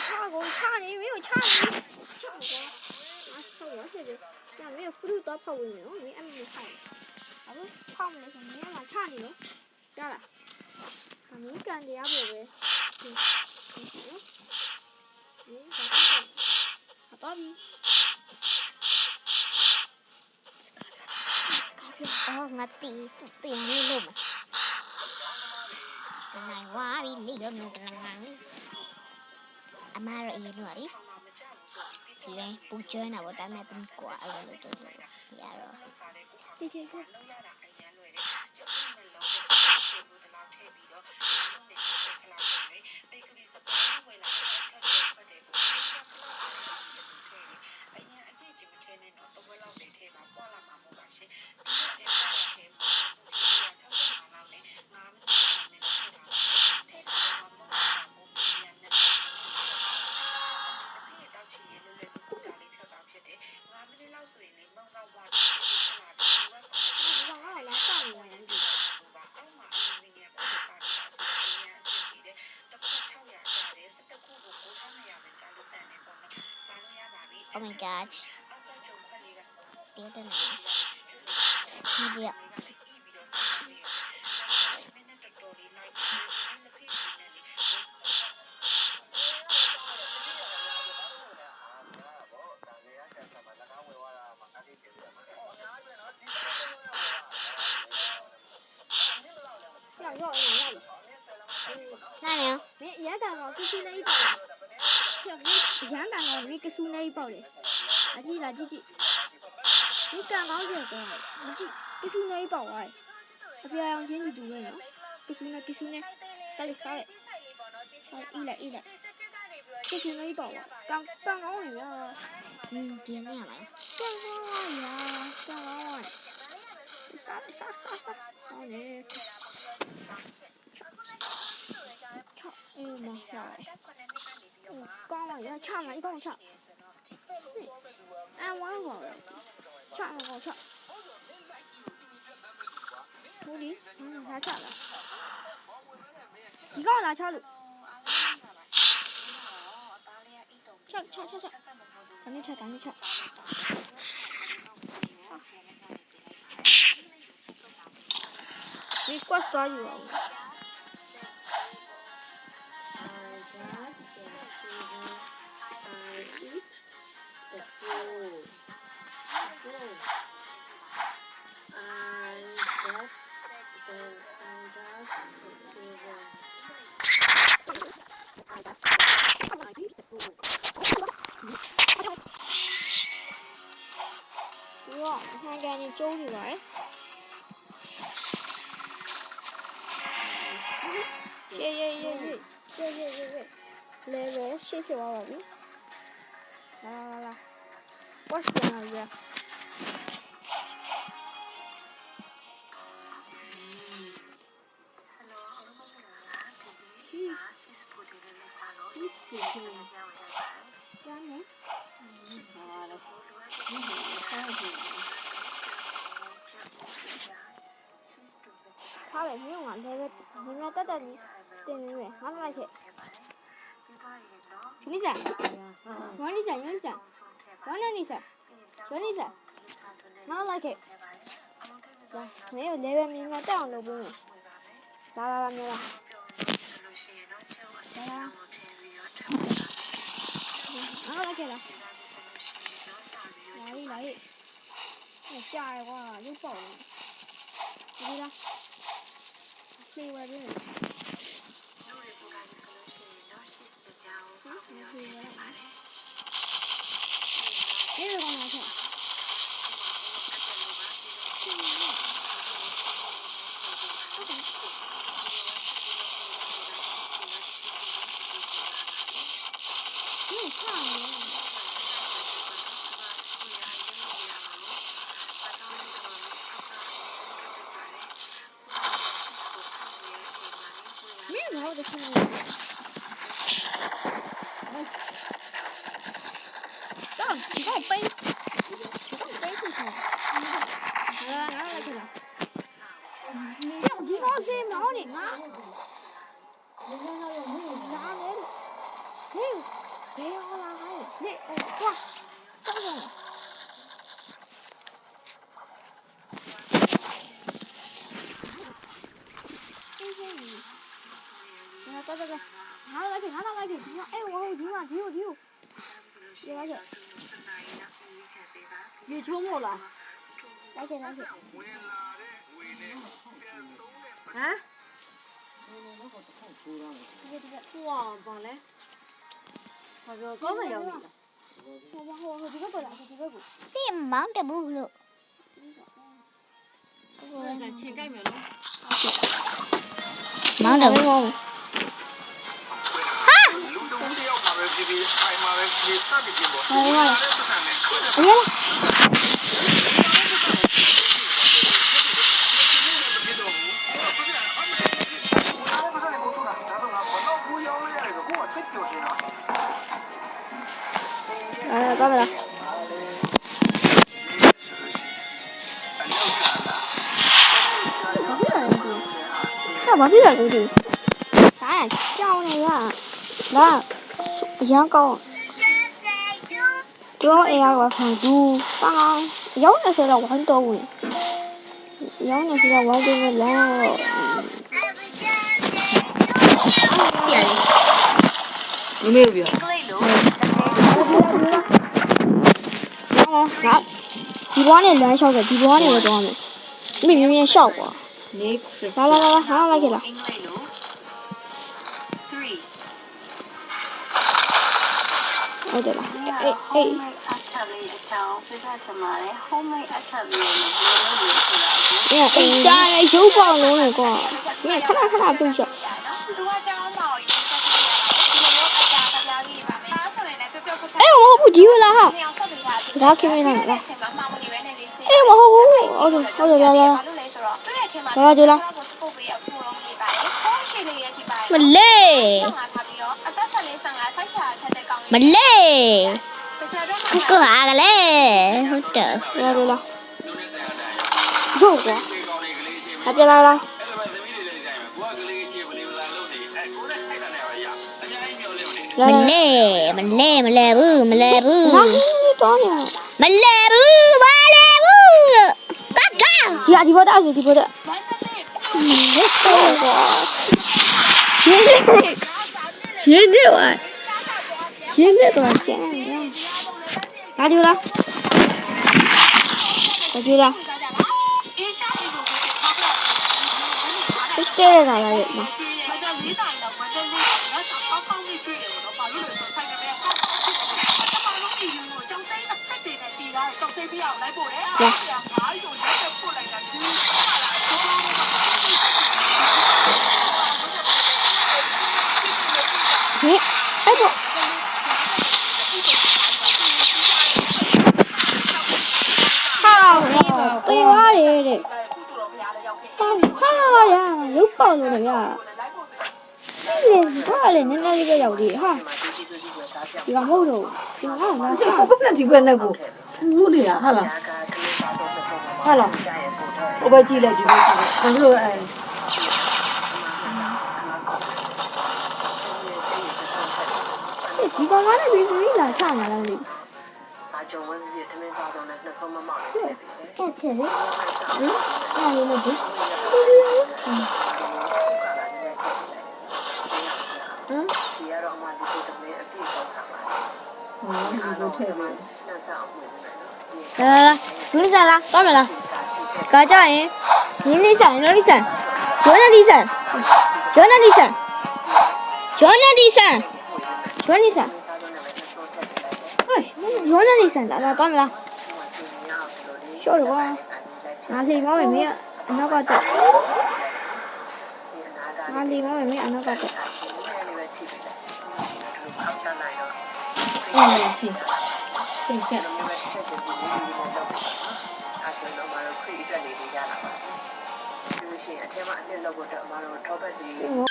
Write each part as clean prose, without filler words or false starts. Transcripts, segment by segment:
插过，插你没有插你，插我，插我这个，呀没有辅助到跑过去，我没按没插，好不，跑不来什么呀嘛插你了，咋了？啊没干的呀宝贝，好吧比。哦，我ตีไม่ลมเป็นไงวะวิลลี่ยนมันกำลังมานี่อามาเราเองหน่อยทีแรกปูเจอหน่ะว่าแต่แม่ต้องกว่าอะไรเลยตัวอย่าหรอดีเจก็โอ้ my god เดี๋ยวได้ไหนเดี๋ยว那呢？没盐蛋糕就是那一包的，盐蛋糕没给送那一包的，垃圾，你蛋糕这个，你给送那一包啊？他不要让天气多了，给送那，啥嘞，一来，给送那一包啊？蛋糕呀，点呢อะไร蛋糕啊，啥，好嘞。妈呀！刚往下唱了，一帮我唱。哎，我好了，唱。狐狸，他唱了。你刚哪唱的？唱，赶紧唱。你挂啥鱼啊？哇，看赶紧走起来！耶！来，谢谢娃娃鱼。来，我选了鱼。他没用啊，那个人家带你，对，拿来去。你噻，往里噻，拿来去。来，没有那个明白这样都不用。来，没了。来，拿来去了。来，那加的话就爆了。对了，另外这个。这个干嘛去？你看你。没有的听我。到，你帮我背，你帮我背出去。好了，然后来去了。要地方谁毛领啊？拿来的，没有啦，还有那哇，这个。走，拿来去，哎，我好停啊，停！来去，越秋末了。来去。啊？哇，棒嘞！他说刚才要你了。我这个过来，这个过。你忙着不了。我在切盖面了。忙着不。哎呀！来，到没了？干嘛这样工具？啥？叫那个，来，羊羔。Đó em là thằng du sao giống như sẽ là quán tôi giống như sẽ là quán tôi là有没有表？来，底端的燃烧的底端的我装的，没有效果。来给了。哦对了，家人有帮助那个，你看他不小。哎，我好不丢了哈，他开没上来。哎，我好不，好的，来，对了。မလဲကိုဟာကလေးဟုတ်တယ်ရလာဟုတ်ကွာအပြလာလားမလဲဘူးငါတော့နေမလဲဘူးဘာလဲဘူးကဒီဘောတာဒီဘောတာဟုတ်ကွာ现在多少钱？拿丢了，我丢了。这带着哪来人吗？哎不。对哇嘞，哈呀，有包了呀！你多少嘞？人家这个有的哈，这个毛肉，这个哪这个不是这个那个屋里啊，好了，我把进来就他说哎。ဒီကောင်ကလည်းပြီးပြီးလာချမှာလားလေဟုတ်ချေလေအားလေးလို့ဒီ来，不是啦，到没了？搞叫人，你那闪，有那闪，有那地闪，有那地闪，有那地闪，有那地闪，有那地闪，来，到没了？笑什么？拿礼貌也没有，那个的，拿礼貌也没有那个的。去。对对。我。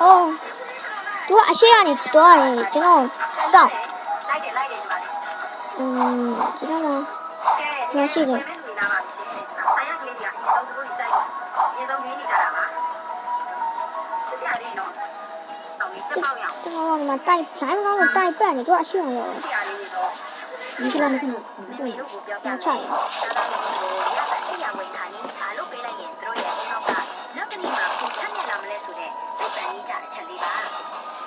အော်သူကအရှိကနေတွားတယ်ကျွန်တော်စောင့်ကျွန်တော်ရရှိတယ်ကျွန်တော်ကမှတိုက်ဆိုင်ကောင်းလို့တိုက်ပတ်နေသူကအရှိအောင်ရောဒီကလာနေခဏချာဆိုတဲ့ပြဿနာကြီးကြတဲ့အချက်လေးပါ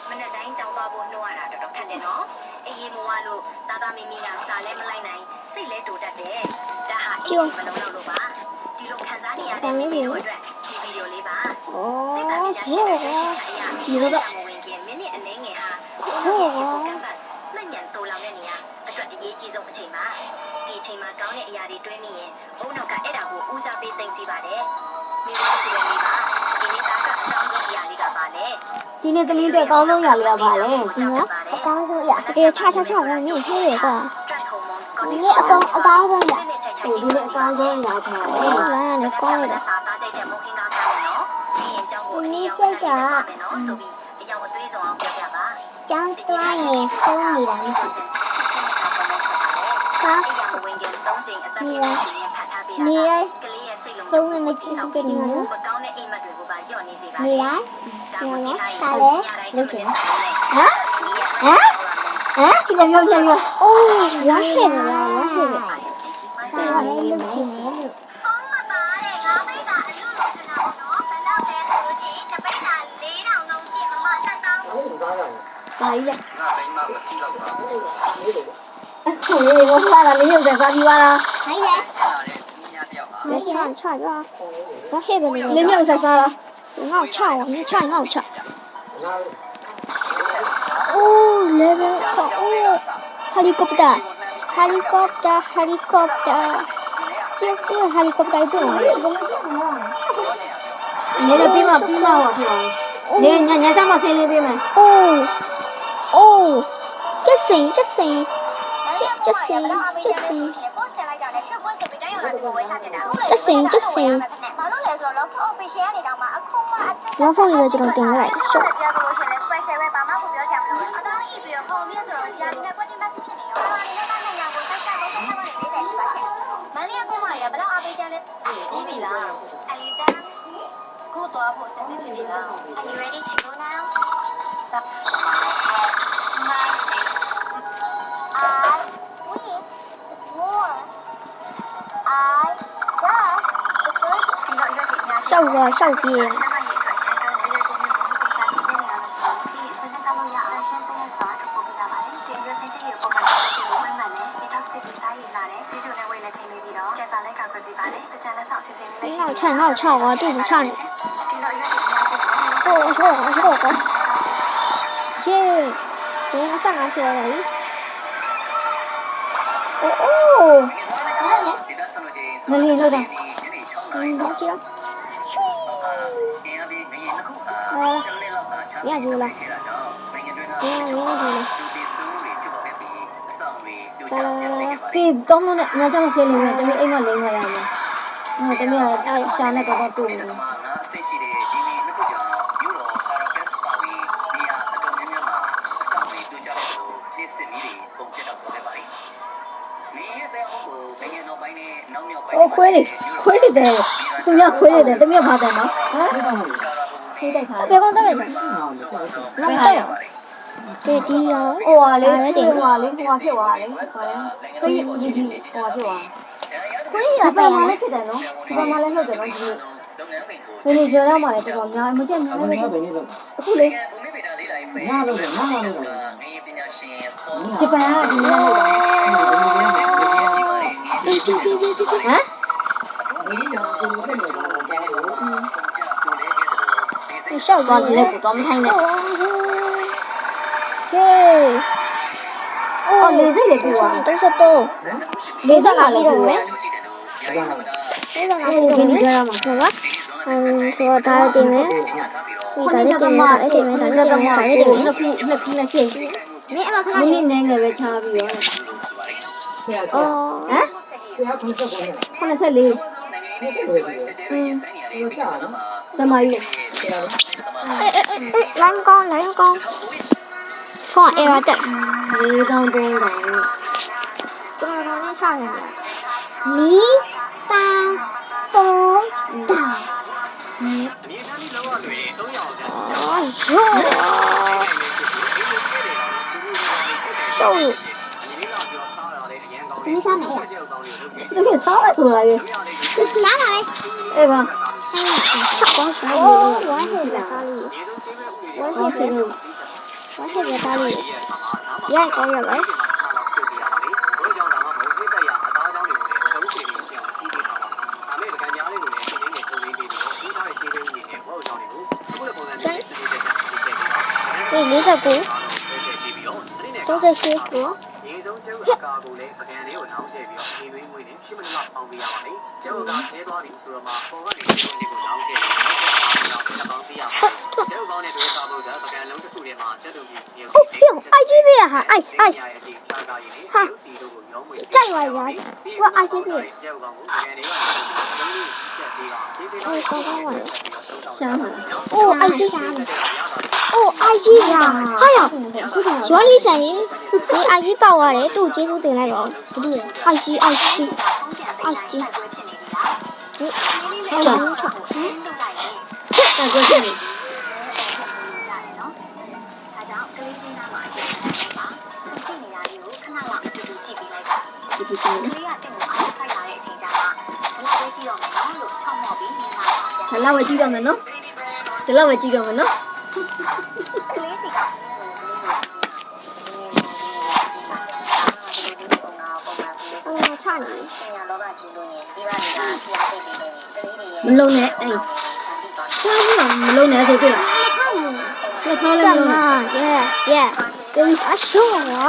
မနေ့တိုင်းကြောင်းသွားဖို့နှိုးရတာတော်တော်ခက်တယ်နော်အေးအေးမိုးဝလို့တာတာမီမီကစာလဲမလိုက်နိုင်စိတ်လဲတူတတ်တယ်ဒါဟာအချိန်မလုံးတော့လို့ပါဒီလိုခံစားနေရတဲ့မိမိတို့အတွက်ဒီဗီဒီယိုလေးပါတိတ်တာပြရှင်းတဲ့ရှင်းချအရာဒီလိုတော့ဝင်ကင်းမိနစ်အနည်းငယ်ဟာကိုယ့်ရဲ့ canvas လက်ညံတိုးလောင်တဲ့နေရာအတွက်အရေးကြီးဆုံးအချိန်ပါဒီအချိန်မှာကောင်းတဲ့အရာတွေတွေးမိရင်အုံနောက်ကအဲ့ဒါကိုဦးစားပေးသိသိပါတယ်မိမိတို့ဒီလိုလေးပါဒီနေ့သမီးတွေအကောင်းဆုံးရာလေးကပါလေနော်အကောင်းဆုံးရာတကယ်ချချဝင်နေဖေးရကွာဒီနေ့အကောင်းဆုံးရာဒီနေ့အကောင်းဆုံးရာပါလာနေကောင်းတယ်ဒီချက်ကကျောင်းသွားရင်ဖုန်းနေတာမရှိဘူးဟာနေရဖုန်းမကြည့်ဘူးကြည့်နော်နေရစားလေလုပ်ချင်ဒီလိုမျိုးအိုးရဟဲ့လားစားလေလုပ်ချင်လို့ဘာကြီးလဲခုလေးဘာလာလဲရုပ်တယ်စားပြီးပါလားဟိုင်းလေချရဘာဟဲ့ဘယ်လိုလဲမျိုးစားလားငေါ့ချောင်း你ချငေါ့ချအိုး level အိုး helicopter ကျေးဇူး helicopter တွေ့တယ်နေလည်းပြီးမှဟောဖြစ်နေညကြမှာဆင်းလေးပေးမယ်အိုးကျစင်လောက်ဖို့ရကျွန်တော်တင်လိုက်ရှော့မလေးကမှရဘလောက်အားပေးကြလဲကြီးပြီလားအလီတန်ကိုတော့ဖို့စနေပြီလား Are you ready to go now? I swim more. I rush the bird. ရှောက်ပြေးငေါ့ချ啊对不唱耶我们上哪去了哪里漏的忘记了ရကြလားပြီးတော့မနဲ့ညချမဆေးလေးနဲ့တမီးအိမ်မလိမ့်ရရမယ်တမီးရှာနဲ့တော့တူနေစိတ်ရှိတဲ့ဒီနေ့နှစ်ခုကြောင့်ယူရောပါရာကက်စပါဝီနေရာအတော်များများမှာအဆောင်တွေတွေ့ကြတဲ့လိုနေ့စစ်မီတွေပုံပြတော့ပေါ်ခဲ့ပါလိမ့်။နေရဲ့တဲ့ဟုတ်ကိုဘယ်ငယ်တော့ပိုင်းနဲ့နောက်မြောက်ပိုင်းခွေးတယ်သူများခွေးတယ်တမီးပါတယ်နော်ခွေးတိုက်ထားတယ်ဘယ်ကောင်တော့လဲနောက်တော့တဲ့ဒီရောဟိုဟာလေးဖြစ်သွားလေခွေးကြီးဖြစ်သွားခွေးရတဲ့မှာလည်းဖြစ်တယ်နော်ဒီမှာလည်းလှုပ်တယ်နော်ဒီနေ့ကြော်ရမှာလည်းတော်တော်များမကျက်များလည်းအခုလေနားလို့ဒီပညာရှင်ဂျပန်ကဒီနေ့လို့ရှောက်သွားတယ်ကတော့မထိုင်နဲ့ဟေးအော်လေးစိတ်လေးပြောတာ33လေးစက်ကလည်းပြောမယ်ဒီနေ့ကြော်ရမှာဟုတ်လားဆိုတော့ဒါတင်မယ်ဒီဒါလေးတင်မယ်အဲ့တင်မယ်ဒါလေးတင်မယ်နှစ်ခုနဲ့ဖြည့်မင်းအမခဏလေးနည်းငယ်ပဲချပြီးရောဟမ်94 တမကြီး လိုင်းကောင်းခေါင်းအေရာတက် လေးကောင်း3ကောင် ကျွန်တော်နဲ့ချရတယ် မီတောင်3တောင် အော်ရောတော့ဒီစားမယ် တကယ်စားလိုက်ဆိုတာလေ စားပါမယ် အေးပါ အိုးဝမ်းဟဲ့တဲ့စားလေးဝမ်းဟဲ့တဲ့စားလေးရိုက်ကောင်းရလဲဒီ49 38ကိုရေဆုံးကျုပ်အကာကိုလည်းပကံလေးကိုလောင်းချပြီးတော့ရေသွင်းငွေနဲ့10မိနစ်လောက်ပေါင်းပေးရပါမယ်။ကျုပ်ကခဲသွားပြီဆိုတော့မှပေါ်ကနေဒီလိုလေးကိုလောင်းချပြီးတော့ပေါင်းပေးရပါမယ်။ကျုပ်ကောင်းတဲ့ဒုစားဖို့ကပကံလုံးတစ်ခုထဲမှာကျက်တူကြီးရေကို အိုက်ကြီးပြရဟာ ice ဟာ ကြိုက်ပါလားကွာ ice ပြ ကျုပ်ကောင်းကိုပကံလေးကလုံးလေးပြတ်ပြီးတော့ဒီစိတ် ရှားမှာ အိုး ice ရှားအိုး ice ရာဟာရရောလီဆိုင်ဒီ ice ပေါက်ရတယ်သူ့ကျေးဇူးတင်လိုက်တော့ဘာလို့လဲ ice ကြီးကြောက် ကြာ တာကြည့်နေ ဒါကြောင့်ကလေးလေးနားမှာအရင်ကပါကြည့်နေတာလေးကိုခဏလောက်အတူတူကြည့်ပြီးလိုက်ပါ တူတူ ကလေးကတင်ကိုအားဆိုင်လာတဲ့အချိန်ကျမှဘလောက်ပဲကြည့်တော့မယ်နော်လို့ချောင်းမော့ပြီးနေတာပါပြန် ဒါလောက်ပဲကြည့်တော့မယ်နော်ဒီလောက်ပဲကြည့်တော့မယ်နော် ကလေးစီက အော်ချနေ လောဘကြီးလို့ရင်ပြီးပါနေတာဆရာသိပြီးလို့ကလေးတွေရဲ့ မလုံးနဲ့အေးရှားမှာမလုံးနဲ့ဆိုပြလားလက်ထောင်းလည်းမလုံးနဲ့ yes အရှုံးရော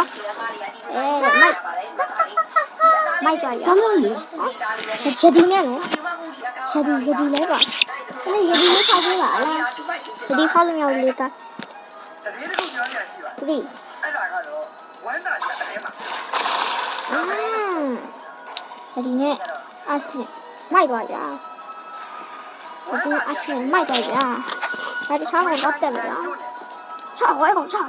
မိုက်ကြရ ကောင်းလို့လေ ရဒီနဲ့နော်ရဒီလဲပါအဲ့ရဒီနဲ့ထားပေးပါလားရဒီခေါ်လို့ရလေတာ တကယ်တခုပြောရရှိပါ 3 အဲ့ဒါကတော့ဝမ်းသာတဲ့တဲမှာ ရဒီနဲ့အစနဲ့မိုက်သွားကြရဒီအစနဲ့မိုက်သွားကြဒါတခြားကတော့တက်မလားချဝဲကောင်ချ ပ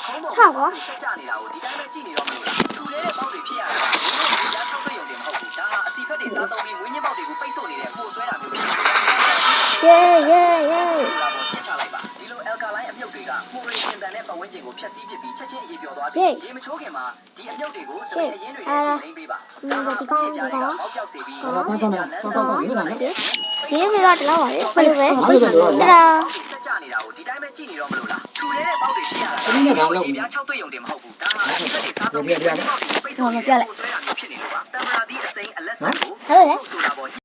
ခုံးပေါ်ဆက်ကြနေတာကိုဒီတိုင်းပဲကြည့်နေတော့မလို့လားထူတဲ့ပေါက်တွေဖြစ်ရတာဒီလိုကြားချောက်တဲ့ရုံတွေမဟုတ်ဘူးဒါဟာအစီဖက်တွေစားသုံးပြီးဝင်းညင်းပေါက်တွေကိုပိတ်ဆို့နေတဲ့ပိုဆွဲတာမျိုးဖြစ်တယ် ချက်ချလိုက်ပါဒီလို alkaline အမြုပ်တွေကမှုရိရှင်တန်တဲ့ပတ်ဝန်းကျင်ကိုဖျက်ဆီးပစ်ပြီးချက်ချင်းအရေးပြောသွားစေရေမချိုးခင်မှာဒီအမြုပ်တွေကိုစပယ်အရင်းတွေနဲ့ချိန်ပေးပါဒါဟာဒီကောင်တွေကအောက်ပြောက်စေပြီးတော့ဒီကလမ်းဆောင်ရေးတာလေ ဒီနေ့တော့တလောက်ပါလေဘယ်လိုပဲတရာ ဆက်ကြနေတာကိုဒီတိုင်းပဲကြည့်နေတော့မလို့လားထူတဲ့ပေါက်တွေဖြစ်ရတာဒီပြား6တွေ့ရုံတင်မဟုတ်ဘူးဒါဟာအစီဖက်တွေစားသုံးပြီးပေါက်တွေပိတ်ဆို့နေတဲ့ပိုဆွဲတာမျိုးဖြစ်နေလို့ပါတံမရာသီးအစိမ်းအလက်ဆက်ကိုဆိုတာပေါ်